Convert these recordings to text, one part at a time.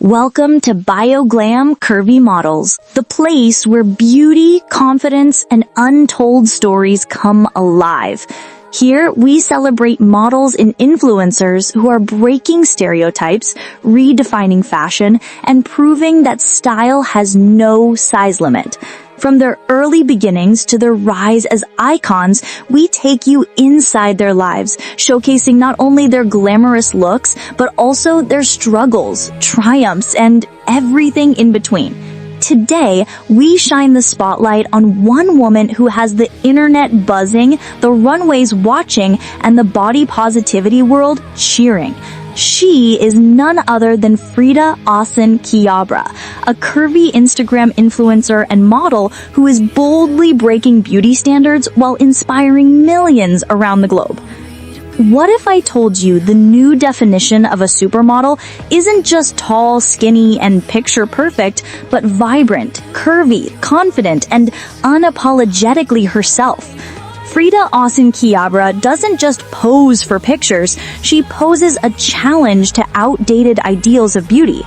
Welcome to Bioglam Curvy Models, the place where beauty, confidence, and untold stories come alive. Here, we celebrate models and influencers who are breaking stereotypes, redefining fashion, and proving that style has no size limit. From their early beginnings to their rise as icons, we take you inside their lives, showcasing not only their glamorous looks, but also their struggles, triumphs, and everything in between. Today, we shine the spotlight on one woman who has the internet buzzing, the runways watching, and the body positivity world cheering. She is none other than Frida Aasen, a curvy Instagram influencer and model who is boldly breaking beauty standards while inspiring millions around the globe. What if I told you the new definition of a supermodel isn't just tall, skinny, and picture perfect, but vibrant, curvy, confident, and unapologetically herself? Frida Aasen doesn't just pose for pictures, she poses a challenge to outdated ideals of beauty.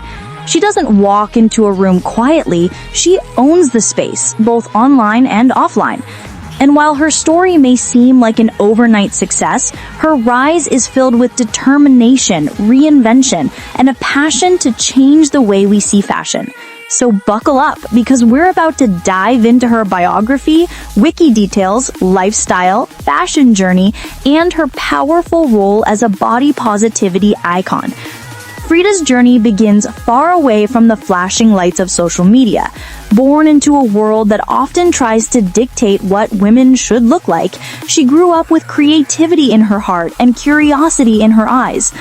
She doesn't walk into a room quietly, she owns the space, both online and offline. And while her story may seem like an overnight success, her rise is filled with determination, reinvention, and a passion to change the way we see fashion. So buckle up, because we're about to dive into her biography, wiki details, lifestyle, fashion journey, and her powerful role as a body positivity icon. Frida's journey begins far away from the flashing lights of social media. Born into a world that often tries to dictate what women should look like, she grew up with creativity in her heart and curiosity in her eyes.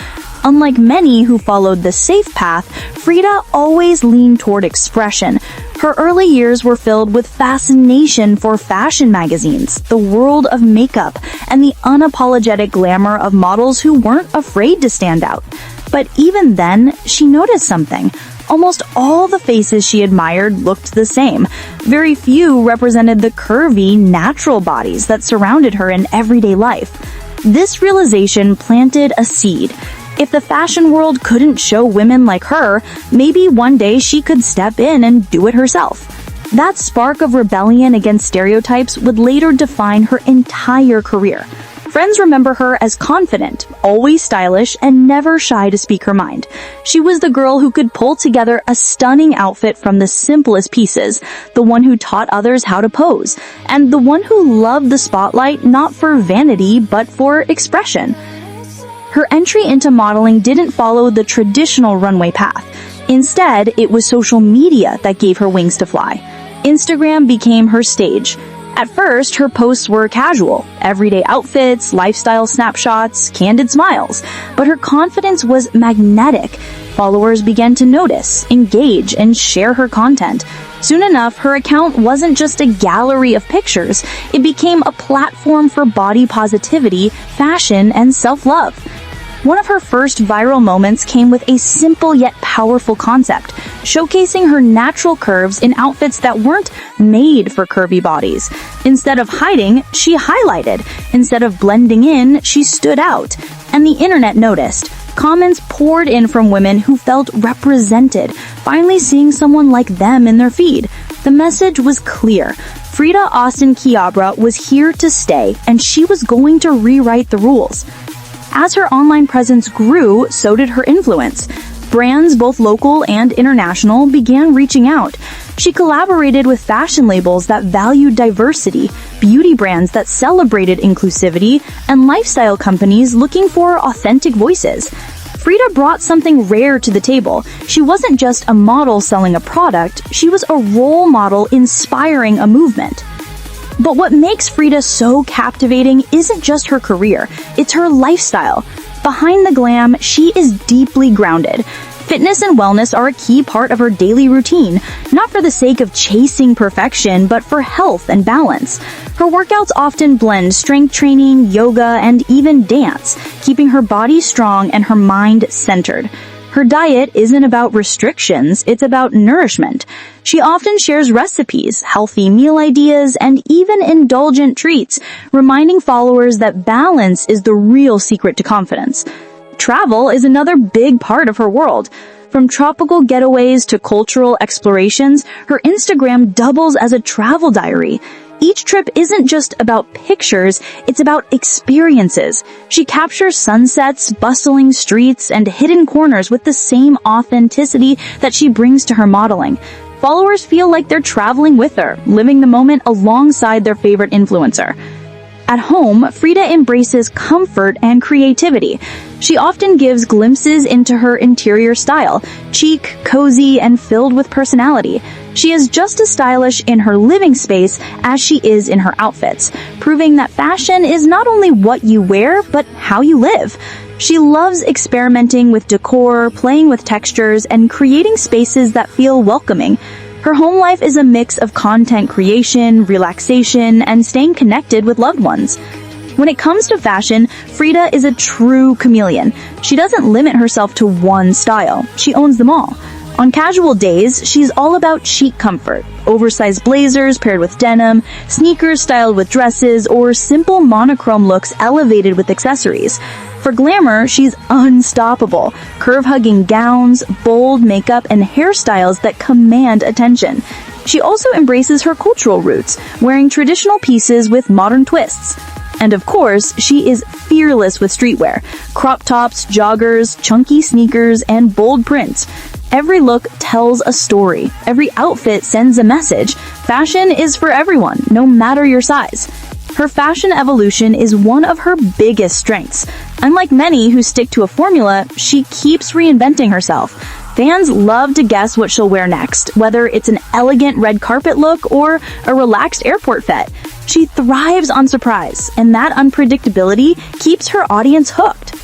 Unlike many who followed the safe path, Frida always leaned toward expression. Her early years were filled with fascination for fashion magazines, the world of makeup, and the unapologetic glamour of models who weren't afraid to stand out. But even then, she noticed something. Almost all the faces she admired looked the same. Very few represented the curvy, natural bodies that surrounded her in everyday life. This realization planted a seed. If the fashion world couldn't show women like her, maybe one day she could step in and do it herself. That spark of rebellion against stereotypes would later define her entire career. Friends remember her as confident, always stylish, and never shy to speak her mind. She was the girl who could pull together a stunning outfit from the simplest pieces, the one who taught others how to pose, and the one who loved the spotlight not for vanity but for expression. Her entry into modeling didn't follow the traditional runway path. Instead, it was social media that gave her wings to fly. Instagram became her stage. At first, her posts were casual, everyday outfits, lifestyle snapshots, candid smiles, but her confidence was magnetic. Followers began to notice, engage, and share her content. Soon enough, her account wasn't just a gallery of pictures, it became a platform for body positivity, fashion, and self-love. One of her first viral moments came with a simple yet powerful concept, showcasing her natural curves in outfits that weren't made for curvy bodies. Instead of hiding, she highlighted. Instead of blending in, she stood out. And the internet noticed. Comments poured in from women who felt represented, finally seeing someone like them in their feed. The message was clear. Frida Aasen was here to stay, and she was going to rewrite the rules. As her online presence grew, so did her influence. Brands, both local and international, began reaching out. She collaborated with fashion labels that valued diversity, beauty brands that celebrated inclusivity, and lifestyle companies looking for authentic voices. Frida brought something rare to the table. She wasn't just a model selling a product, she was a role model inspiring a movement. But what makes Frida so captivating isn't just her career, it's her lifestyle. Behind the glam, she is deeply grounded. Fitness and wellness are a key part of her daily routine, not for the sake of chasing perfection, but for health and balance. Her workouts often blend strength training, yoga, and even dance, keeping her body strong and her mind centered. Her diet isn't about restrictions, it's about nourishment. She often shares recipes, healthy meal ideas, and even indulgent treats, reminding followers that balance is the real secret to confidence. Travel is another big part of her world. From tropical getaways to cultural explorations, her Instagram doubles as a travel diary. Each trip isn't just about pictures, it's about experiences. She captures sunsets, bustling streets, and hidden corners with the same authenticity that she brings to her modeling. Followers feel like they're traveling with her, living the moment alongside their favorite influencer. At home, Frida embraces comfort and creativity. She often gives glimpses into her interior style, chic, cozy, and filled with personality. She is just as stylish in her living space as she is in her outfits, proving that fashion is not only what you wear, but how you live. She loves experimenting with decor, playing with textures, and creating spaces that feel welcoming. Her home life is a mix of content creation, relaxation, and staying connected with loved ones. When it comes to fashion, Frida is a true chameleon. She doesn't limit herself to one style. She owns them all. On casual days, she's all about chic comfort. Oversized blazers paired with denim, sneakers styled with dresses, or simple monochrome looks elevated with accessories. For glamour, she's unstoppable. Curve-hugging gowns, bold makeup, and hairstyles that command attention. She also embraces her cultural roots, wearing traditional pieces with modern twists. And of course, she is fearless with streetwear. Crop tops, joggers, chunky sneakers, and bold prints. Every look tells a story. Every outfit sends a message. Fashion is for everyone, no matter your size. Her fashion evolution is one of her biggest strengths. Unlike many who stick to a formula, she keeps reinventing herself. Fans love to guess what she'll wear next, whether it's an elegant red carpet look or a relaxed airport fit. She thrives on surprise, and that unpredictability keeps her audience hooked.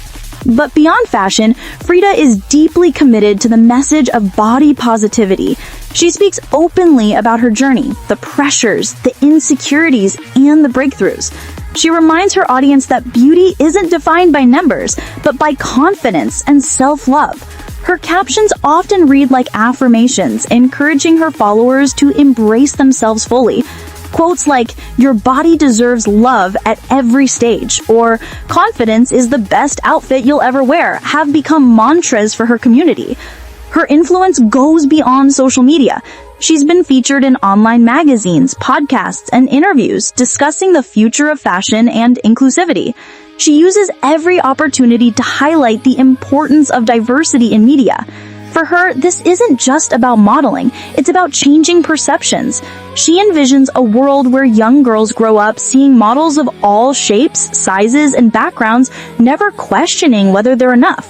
But beyond fashion, Frida is deeply committed to the message of body positivity. She speaks openly about her journey, the pressures, the insecurities, and the breakthroughs. She reminds her audience that beauty isn't defined by numbers, but by confidence and self-love. Her captions often read like affirmations, encouraging her followers to embrace themselves fully. Quotes like, "Your body deserves love at every stage," or "Confidence is the best outfit you'll ever wear," have become mantras for her community. Her influence goes beyond social media. She's been featured in online magazines, podcasts, and interviews discussing the future of fashion and inclusivity. She uses every opportunity to highlight the importance of diversity in media. For her, this isn't just about modeling, it's about changing perceptions. She envisions a world where young girls grow up seeing models of all shapes, sizes, and backgrounds, never questioning whether they're enough.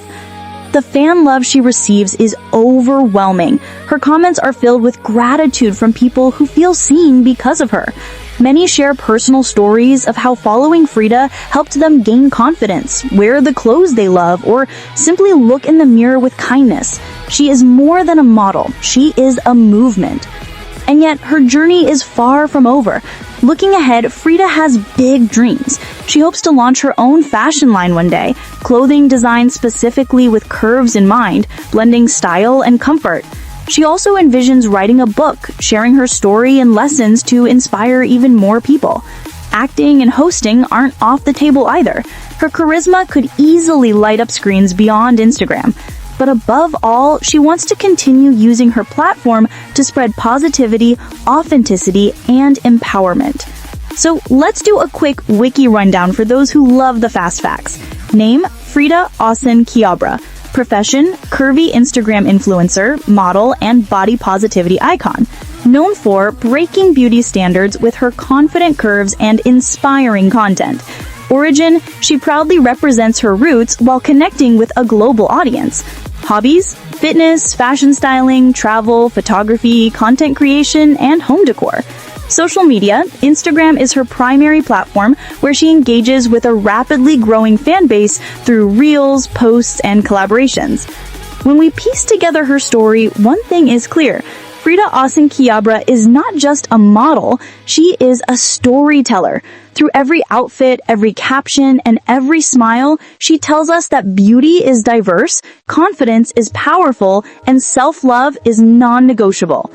The fan love she receives is overwhelming. Her comments are filled with gratitude from people who feel seen because of her. Many share personal stories of how following Frida helped them gain confidence, wear the clothes they love, or simply look in the mirror with kindness. She is more than a model. She is a movement. And yet, her journey is far from over. Looking ahead, Frida has big dreams. She hopes to launch her own fashion line one day, clothing designed specifically with curves in mind, blending style and comfort. She also envisions writing a book, sharing her story and lessons to inspire even more people. Acting and hosting aren't off the table either. Her charisma could easily light up screens beyond Instagram. But above all, she wants to continue using her platform to spread positivity, authenticity, and empowerment. So let's do a quick wiki rundown for those who love the fast facts. Name, Frida Aasen. Profession, curvy Instagram influencer, model, and body positivity icon. Known for breaking beauty standards with her confident curves and inspiring content. Origin, she proudly represents her roots while connecting with a global audience. Hobbies, fitness, fashion styling, travel, photography, content creation, and home decor. Social media, Instagram is her primary platform where she engages with a rapidly growing fan base through reels, posts, and collaborations. When we piece together her story, one thing is clear. Frida Aasen is not just a model, she is a storyteller. Through every outfit, every caption, and every smile, she tells us that beauty is diverse, confidence is powerful, and self-love is non-negotiable.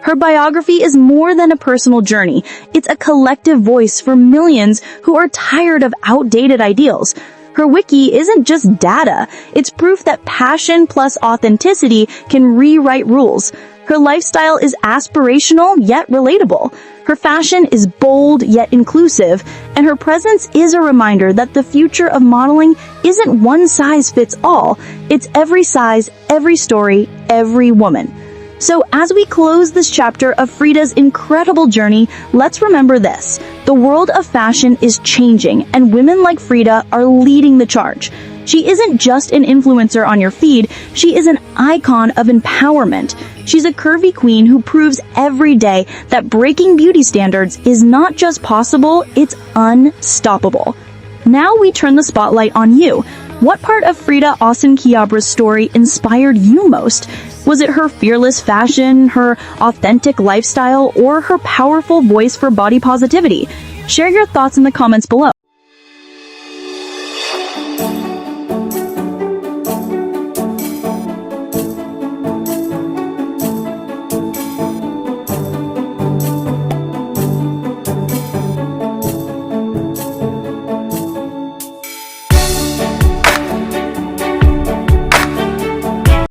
Her biography is more than a personal journey. It's a collective voice for millions who are tired of outdated ideals. Her wiki isn't just data, it's proof that passion plus authenticity can rewrite rules. Her lifestyle is aspirational yet relatable. Her fashion is bold yet inclusive, and her presence is a reminder that the future of modeling isn't one size fits all. It's every size, every story, every woman. So as we close this chapter of Frida's incredible journey, let's remember this. The world of fashion is changing, and women like Frida are leading the charge. She isn't just an influencer on your feed, she is an icon of empowerment. She's a curvy queen who proves every day that breaking beauty standards is not just possible, it's unstoppable. Now we turn the spotlight on you. What part of Frida Aasen-Kyabra's story inspired you most? Was it her fearless fashion, her authentic lifestyle, or her powerful voice for body positivity? Share your thoughts in the comments below.